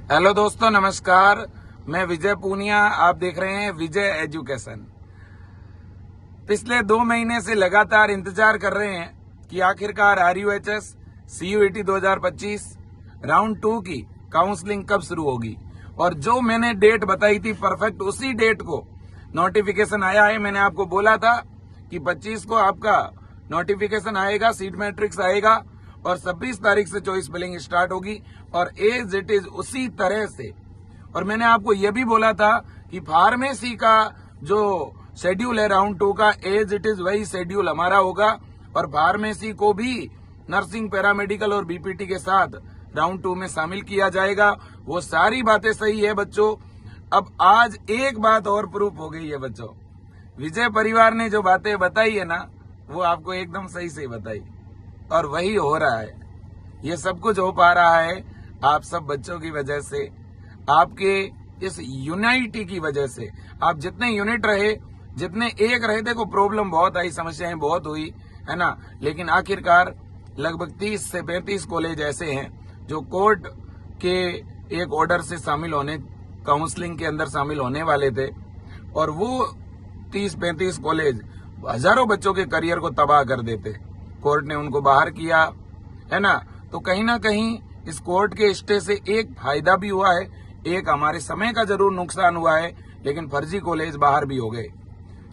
Hello दोस्तों, नमस्कार। मैं विजय पूनिया, आप देख रहे हैं विजय एजुकेशन। पिछले 2 महीने से लगातार इंतजार कर रहे हैं कि आखिरकार RUHS CUET 2025 राउंड 2 की काउंसलिंग कब शुरू होगी। और जो मैंने डेट बताई थी परफेक्ट उसी डेट को नोटिफिकेशन आया है। मैंने आपको बोला था कि 25 को आपका नोटिफिकेशन आएगा, सीट मैट्रिक्स आएगा और 26 तारीख से चॉइस फिलिंग स्टार्ट होगी और एज इट इज उसी तरह से। और मैंने आपको यह भी बोला था कि फार्मेसी का जो शेड्यूल है राउंड 2 का, एज इट इज वही शेड्यूल हमारा होगा और फार्मेसी को भी नर्सिंग, पैरामेडिकल और बीपीटी के साथ राउंड 2 में शामिल किया जाएगा। वो सारी बातें सही है बच्चों। अब आज एक बात और प्रूफ हो गई है बच्चों, विजय परिवार ने जो बातें बताई है ना, वो आपको एकदम सही से बताई और वही हो रहा है। ये सब कुछ हो पा रहा है आप सब बच्चों की वजह से, आपके इस यूनिटी की वजह से। आप जितने यूनिट रहे, जितने एक रहे, देखो प्रॉब्लम बहुत आई, समस्याएं बहुत हुई है ना, लेकिन आखिरकार लगभग 30 से 35 कॉलेज ऐसे हैं जो कोर्ट के एक ऑर्डर से शामिल होने, काउंसलिंग के अंदर शामिल होने वाले थे और वो 30-35 कॉलेज हजारों बच्चों के करियर को तबाह कर देते। कोर्ट ने उनको बाहर किया है ना। तो कहीं ना कहीं इस कोर्ट के स्टे से एक फायदा भी हुआ है, एक हमारे समय का जरूर नुकसान हुआ है, लेकिन फर्जी कॉलेज बाहर भी हो गए।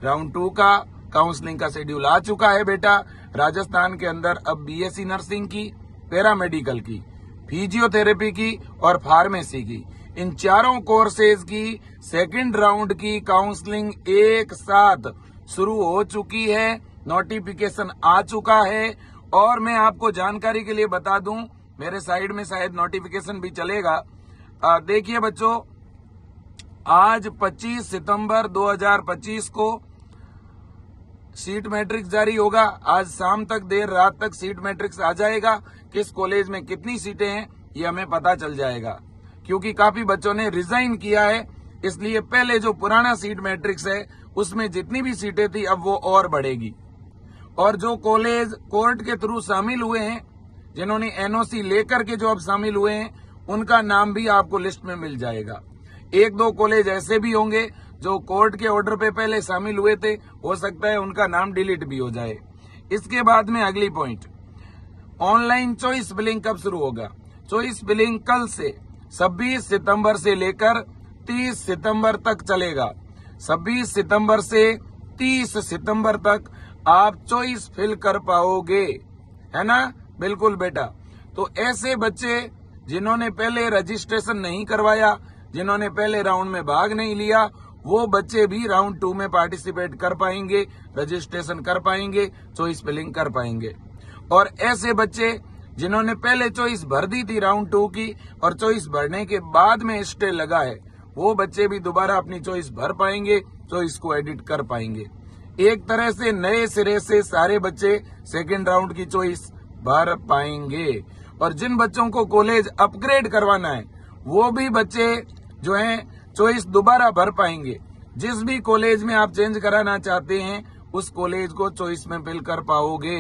राउंड 2 का काउंसलिंग का शेड्यूल आ चुका है बेटा। राजस्थान के अंदर अब BSc नर्सिंग की, पैरामेडिकल की, फिजियोथेरेपी की और फार्मेसी की, इन चारों कोर्सेज की सेकंड राउंड की काउंसलिंग एक साथ शुरू हो चुकी है। नोटिफिकेशन आ चुका है और मैं आपको जानकारी के लिए बता दूं, मेरे साइड में शायद नोटिफिकेशन भी चलेगा। देखिए बच्चों, आज 25 सितंबर 2025 को सीट मैट्रिक्स जारी होगा। आज शाम तक, देर रात तक सीट मैट्रिक्स आ जाएगा। किस कॉलेज में कितनी सीटें हैं ये हमें पता चल जाएगा, क्योंकि काफी बच्चों ने रिजाइन किया है। इसलिए पहले जो पुराना सीट मैट्रिक्स है उसमें जितनी भी सीटें थी अब वो और बढ़ेगी। और जो कॉलेज कोर्ट के थ्रू शामिल हुए हैं, जिन्होंने NOC लेकर के जो अब शामिल हुए हैं, उनका नाम भी आपको लिस्ट में मिल जाएगा। 1-2 कॉलेज ऐसे भी होंगे जो कोर्ट के ऑर्डर पे पहले शामिल हुए थे, हो सकता है उनका नाम डिलीट भी हो जाए। इसके बाद में अगली पॉइंट, ऑनलाइन चॉइस फिलिंग कब शुरू होगा। चॉइस फिलिंग कल से 26 सितंबर से लेकर 30 सितंबर तक चलेगा। 26 सितंबर से 30 सितंबर तक आप चॉइस फिल कर पाओगे, है ना। बिल्कुल बेटा। तो ऐसे बच्चे जिन्होंने पहले रजिस्ट्रेशन नहीं करवाया, जिन्होंने पहले राउंड में भाग नहीं लिया, वो बच्चे भी राउंड 2 में पार्टिसिपेट कर पाएंगे, रजिस्ट्रेशन कर पाएंगे, चॉइस फिलिंग कर पाएंगे। और ऐसे बच्चे जिन्होंने पहले चॉइस भर दी थी राउंड 2 की और चॉइस भरने के बाद में स्टे लगा है, वो बच्चे भी दोबारा अपनी चॉइस भर पाएंगे, चॉइस को एडिट कर पाएंगे। एक तरह से नए सिरे से सारे बच्चे सेकेंड राउंड की चॉइस भर पाएंगे। और जिन बच्चों को कॉलेज अपग्रेड करवाना है, वो भी बच्चे जो हैं चॉइस दोबारा भर पाएंगे। जिस भी कॉलेज में आप चेंज कराना चाहते हैं उस कॉलेज को चॉइस में फिल कर पाओगे,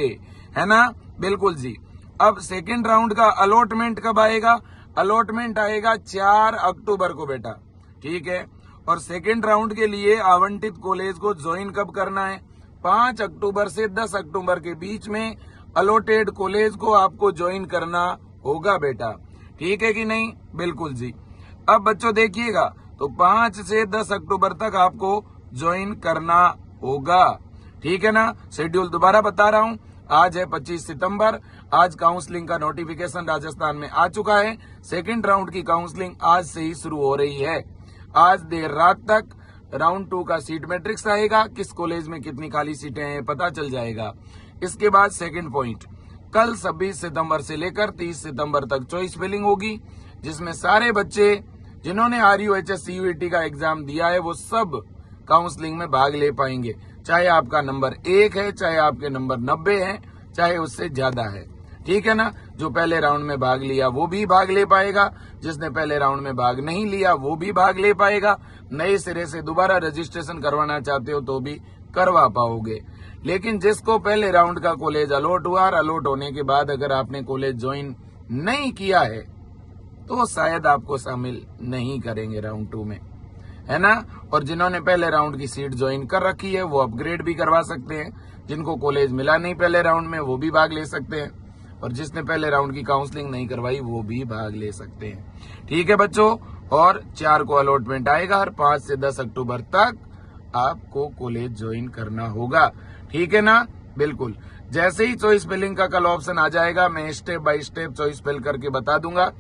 है ना। बिल्कुल जी। अब सेकेंड राउंड का अलॉटमेंट कब आएगा। अलॉटमेंट आएगा 4 अक्टूबर को बेटा, ठीक है। और सेकेंड राउंड के लिए आवंटित कॉलेज को ज्वाइन कब करना है, 5 अक्टूबर से 10 अक्टूबर के बीच में अलॉटेड कॉलेज को आपको ज्वाइन करना होगा बेटा, ठीक है कि नहीं। बिल्कुल जी। अब बच्चों देखिएगा, तो 5 से 10 अक्टूबर तक आपको ज्वाइन करना होगा, ठीक है ना। शेड्यूल दोबारा बता रहा हूँ, आज है 25 सितंबर। आज काउंसलिंग का नोटिफिकेशन राजस्थान में आ चुका है। सेकेंड राउंड की काउंसलिंग आज से ही शुरू हो रही है। आज देर रात तक राउंड 2 का सीट मैट्रिक्स आएगा, किस कॉलेज में कितनी खाली सीटें हैं पता चल जाएगा। इसके बाद सेकंड पॉइंट, कल 26 सितंबर से लेकर 30 सितंबर तक चॉइस फिलिंग होगी, जिसमें सारे बच्चे जिन्होंने RUHS CUET का एग्जाम दिया है वो सब काउंसलिंग में भाग ले पाएंगे। चाहे आपका नंबर 1 है, चाहे आपके नंबर 90 है, चाहे उससे ज्यादा है, ठीक है ना। जो पहले राउंड में भाग लिया वो भी भाग ले पाएगा, जिसने पहले राउंड में भाग नहीं लिया वो भी भाग ले पाएगा। नए सिरे से दोबारा रजिस्ट्रेशन करवाना चाहते हो तो भी करवा पाओगे। लेकिन जिसको पहले राउंड का कॉलेज अलॉट हुआ और अलॉट होने के बाद अगर आपने कॉलेज ज्वाइन नहीं किया है तो शायद आपको शामिल नहीं करेंगे राउंड 2 में, है ना। और जिन्होंने पहले राउंड की सीट ज्वाइन कर रखी है वो अपग्रेड भी करवा सकते हैं। जिनको कॉलेज मिला नहीं पहले राउंड में वो भी भाग ले सकते हैं, और जिसने पहले राउंड की काउंसलिंग नहीं करवाई वो भी भाग ले सकते हैं। ठीक है बच्चों, और 4 को अलॉटमेंट आएगा और 5 से 10 अक्टूबर तक आपको कॉलेज ज्वाइन करना होगा। ठीक है ना, बिल्कुल। जैसे ही चॉइस फिलिंग का कल ऑप्शन आ जाएगा मैं step by step choice fill करके बता दूंगा।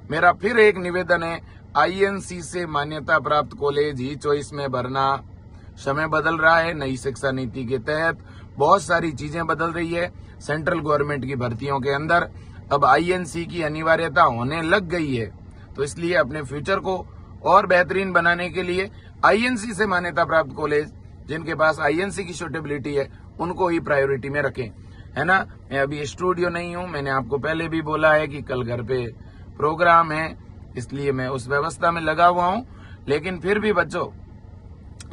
मेरा फिर एक निवेदन है, INC से मान्यता प्राप्त कॉलेज ही चॉइस में भरना। समय बदल रहा है, नई शिक्षा नीति के तहत बहुत सारी चीजें बदल रही है। सेंट्रल गवर्नमेंट की भर्तियों के अंदर अब INC की अनिवार्यता होने लग गई है, तो इसलिए अपने फ्यूचर को और बेहतरीन बनाने के लिए INC से मान्यता प्राप्त कॉलेज जिनके पास INC की सूटेबिलिटी है उनको ही प्रायोरिटी में रखें, है ना। मैं अभी स्टूडियो नहीं हूं, मैंने आपको पहले भी बोला है कि कल घर पे प्रोग्राम है, इसलिए मैं उस व्यवस्था में लगा हुआ हूं। लेकिन फिर भी बच्चों,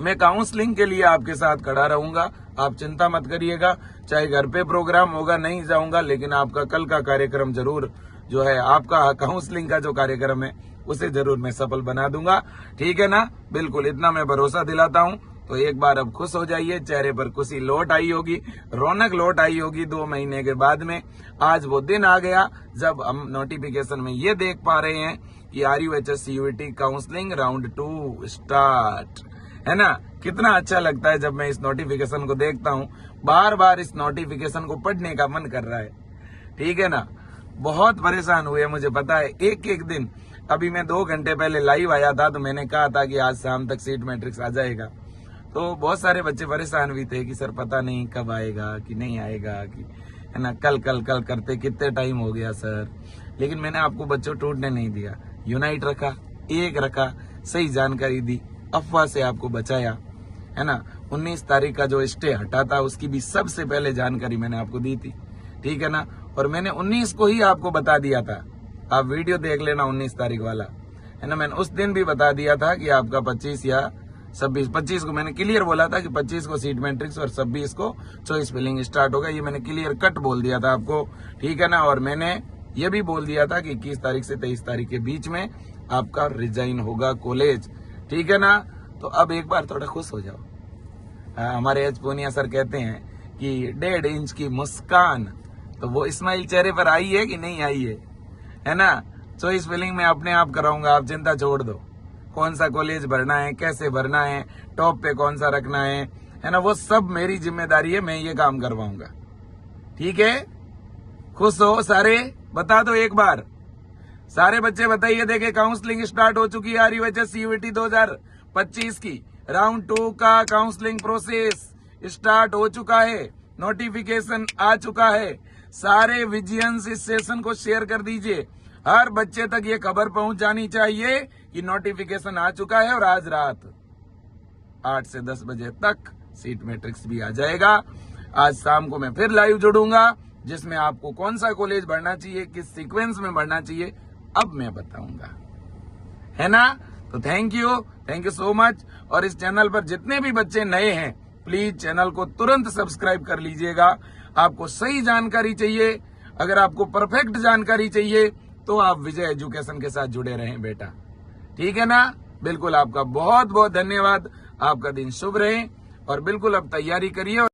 मैं काउंसलिंग के लिए आपके साथ खड़ा रहूंगा, आप चिंता मत करिएगा। चाहे घर पे प्रोग्राम होगा, नहीं जाऊंगा, लेकिन आपका कल का कार्यक्रम जरूर जो है, आपका काउंसलिंग का जो कार्यक्रम है उसे जरूर मैं सफल बना दूंगा। ठीक है ना, बिल्कुल, इतना मैं भरोसा दिलाता हूं। तो एक बार अब खुश हो जाइए, चेहरे पर खुशी लौट आई होगी, रौनक लौट आई होगी 2 महीने के बाद में। आज वो दिन आ गया जब हम नोटिफिकेशन में ये देख पा रहे हैं कि RUHS CUET counselling round 2 start, है ना। कितना अच्छा लगता है जब मैं इस नोटिफिकेशन को देखता हूँ, बार बार इस नोटिफिकेशन को पढ़ने का मन कर रहा है। ठीक है ना, बहुत परेशान हुए, मुझे पता है। एक एक दिन, अभी मैं 2 घंटे पहले लाइव आया था तो मैंने कहा था कि आज शाम तक सीट मैट्रिक्स आ जाएगा, तो बहुत सारे बच्चे परेशान भी थे कि सर पता नहीं कब आएगा कि नहीं आएगा, कि है ना, कल कल कल करते कितने टाइम हो गया सर। लेकिन मैंने आपको बच्चों टूटने नहीं दिया, यूनाइट रखा, एक रखा, सही जानकारी दी, अफवाह से आपको बचाया, है ना। 19 तारीख का जो स्टे हटा था उसकी भी सबसे पहले जानकारी मैंने आपको दी थी। ठीक है ना, और मैंने 19 को ही आपको बता दिया था, आप वीडियो देख लेना 19 तारीख वाला, है ना। मैंने उस दिन भी बता दिया था कि आपका 25 या 25 को मैंने क्लियर बोला था कि 25 को सीट मैट्रिक्स और 26 को चॉइस फिलिंग स्टार्ट होगा, ये मैंने क्लियर कट बोल दिया था आपको। ठीक है ना, और मैंने ये भी बोल दिया था कि 21 तारीख से 23 तारीख के बीच में आपका रिजाइन होगा कॉलेज। ठीक है ना, तो अब एक बार थोड़ा खुश हो जाओ। हमारे एच पूनिया सर कहते हैं कि 1.5 इंच की मुस्कान, तो वो स्माइल चेहरे पर आई है कि नहीं आई है ना। चॉइस फिलिंग में अपने आप कराऊंगा, आप चिंता छोड़ दो। कौन सा कॉलेज भरना है, कैसे भरना है, टॉप पे कौन सा रखना है ना, वो सब मेरी जिम्मेदारी है, मैं ये काम करवाऊंगा। ठीक है, खुश हो सारे, बता दो एक बार, सारे बच्चे बताइए। देखे काउंसलिंग स्टार्ट हो चुकी है RUHS CUET 2025 की। राउंड 2 का काउंसलिंग प्रोसेस स्टार्ट हो चुका है, नोटिफिकेशन आ चुका है। सारे विजिलेंस इस सेशन को शेयर कर दीजिए, हर बच्चे तक ये खबर पहुंच जानी चाहिए कि नोटिफिकेशन आ चुका है और आज रात 8 से 10 बजे तक सीट मैट्रिक्स भी आ जाएगा। आज शाम को मैं फिर लाइव जुड़ूंगा जिसमें आपको कौन सा कॉलेज भरना चाहिए, किस सीक्वेंस में भरना चाहिए, अब मैं बताऊंगा, है ना। तो थैंक यू सो मच। और इस चैनल पर जितने भी बच्चे नए हैं प्लीज चैनल को तुरंत सब्सक्राइब कर लीजिएगा। आपको सही जानकारी चाहिए, अगर आपको परफेक्ट जानकारी चाहिए तो आप विजय एजुकेशन के साथ जुड़े रहें बेटा। ठीक है ना, बिल्कुल। आपका बहुत बहुत धन्यवाद, आपका दिन शुभ रहे और बिल्कुल अब तैयारी करिए। और